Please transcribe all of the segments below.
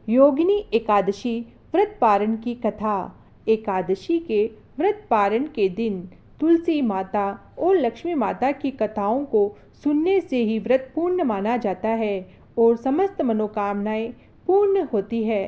योगिनी एकादशी व्रत पारण की कथा। एकादशी के व्रत पारण के दिन तुलसी माता और लक्ष्मी माता की कथाओं को सुनने से ही व्रत पूर्ण माना जाता है और समस्त मनोकामनाएं पूर्ण होती है।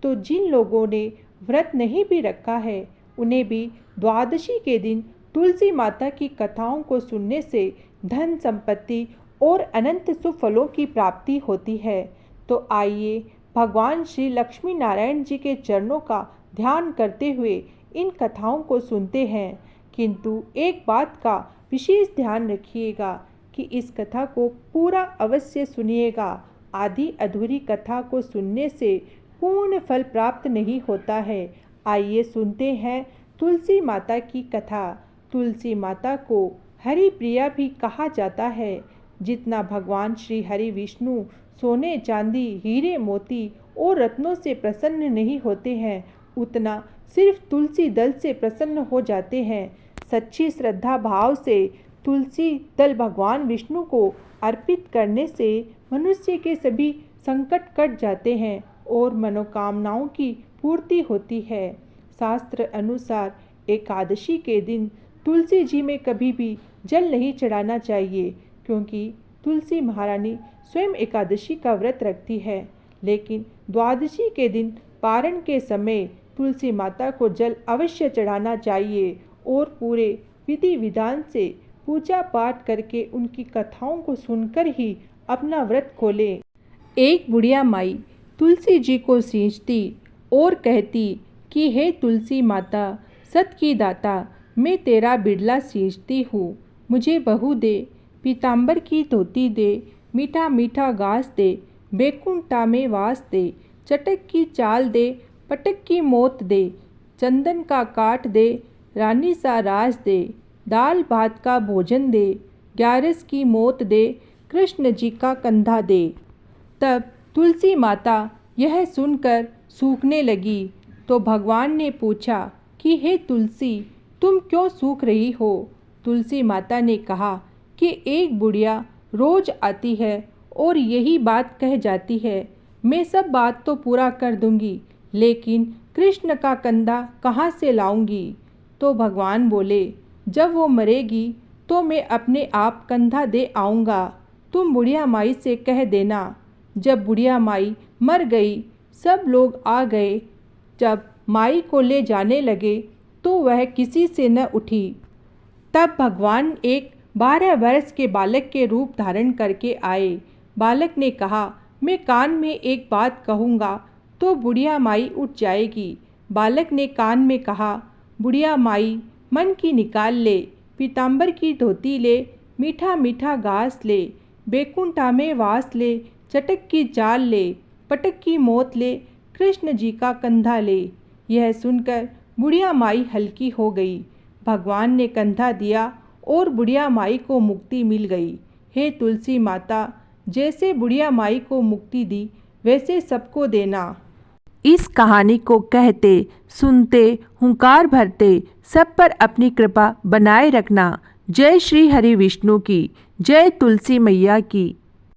तो जिन लोगों ने व्रत नहीं भी रखा है उन्हें भी द्वादशी के दिन तुलसी माता की कथाओं को सुनने से धन संपत्ति और अनंत सुफलों की प्राप्ति होती है। तो आइए भगवान श्री लक्ष्मी नारायण जी के चरणों का ध्यान करते हुए इन कथाओं को सुनते हैं। किंतु एक बात का विशेष ध्यान रखिएगा कि इस कथा को पूरा अवश्य सुनिएगा। आधी अधूरी कथा को सुनने से पूर्ण फल प्राप्त नहीं होता है। आइए सुनते हैं तुलसी माता की कथा। तुलसी माता को हरि प्रिया भी कहा जाता है। जितना भगवान श्री हरि विष्णु सोने चांदी हीरे मोती और रत्नों से प्रसन्न नहीं होते हैं, उतना सिर्फ तुलसी दल से प्रसन्न हो जाते हैं। सच्ची श्रद्धा भाव से तुलसी दल भगवान विष्णु को अर्पित करने से मनुष्य के सभी संकट कट जाते हैं और मनोकामनाओं की पूर्ति होती है। शास्त्र अनुसार एकादशी के दिन तुलसी जी में कभी भी जल नहीं चढ़ाना चाहिए, क्योंकि तुलसी महारानी स्वयं एकादशी का व्रत रखती है। लेकिन द्वादशी के दिन पारण के समय तुलसी माता को जल अवश्य चढ़ाना चाहिए और पूरे विधि विधान से पूजा पाठ करके उनकी कथाओं को सुनकर ही अपना व्रत खोलें। एक बुढ़िया माई तुलसी जी को सींचती और कहती कि हे तुलसी माता, सत की दाता, मैं तेरा बिड़ला सींचती हूँ, मुझे बहू दे, पीताम्बर की धोती दे, मीठा मीठा घास दे, बैकुंठा में वास दे, चटक की चाल दे, पटक की मोत दे, चंदन का काट दे, रानी सा राज दे, दाल भात का भोजन दे, ग्यारस की मोत दे, कृष्ण जी का कंधा दे। तब तुलसी माता यह सुनकर सूखने लगी तो भगवान ने पूछा कि हे तुलसी, तुम क्यों सूख रही हो? तुलसी माता ने कहा कि एक बुढ़िया रोज आती है और यही बात कह जाती है, मैं सब बात तो पूरा कर दूंगी, लेकिन कृष्ण का कंधा कहाँ से लाऊंगी? तो भगवान बोले, जब वो मरेगी तो मैं अपने आप कंधा दे आऊँगा, तुम बुढ़िया माई से कह देना। जब बुढ़िया माई मर गई, सब लोग आ गए। जब माई को ले जाने लगे तो वह किसी से न उठी। तब भगवान एक 12 वर्ष के बालक के रूप धारण करके आए। बालक ने कहा, मैं कान में एक बात कहूँगा तो बुढ़िया माई उठ जाएगी। बालक ने कान में कहा, बुढ़िया माई मन की निकाल ले, पीताम्बर की धोती ले, मीठा मीठा घास ले, बैकुंठा में वास ले, चटक की चाल ले, पटक की मोत ले, कृष्ण जी का कंधा ले। यह सुनकर बुढ़िया माई हल्की हो गई। भगवान ने कंधा दिया और बुढ़िया माई को मुक्ति मिल गई। हे तुलसी माता, जैसे बुढ़िया माई को मुक्ति दी वैसे सबको देना। इस कहानी को कहते, सुनते, हुंकार भरते सब पर अपनी कृपा बनाए रखना। जय श्री हरि विष्णु की, जय तुलसी मैया की।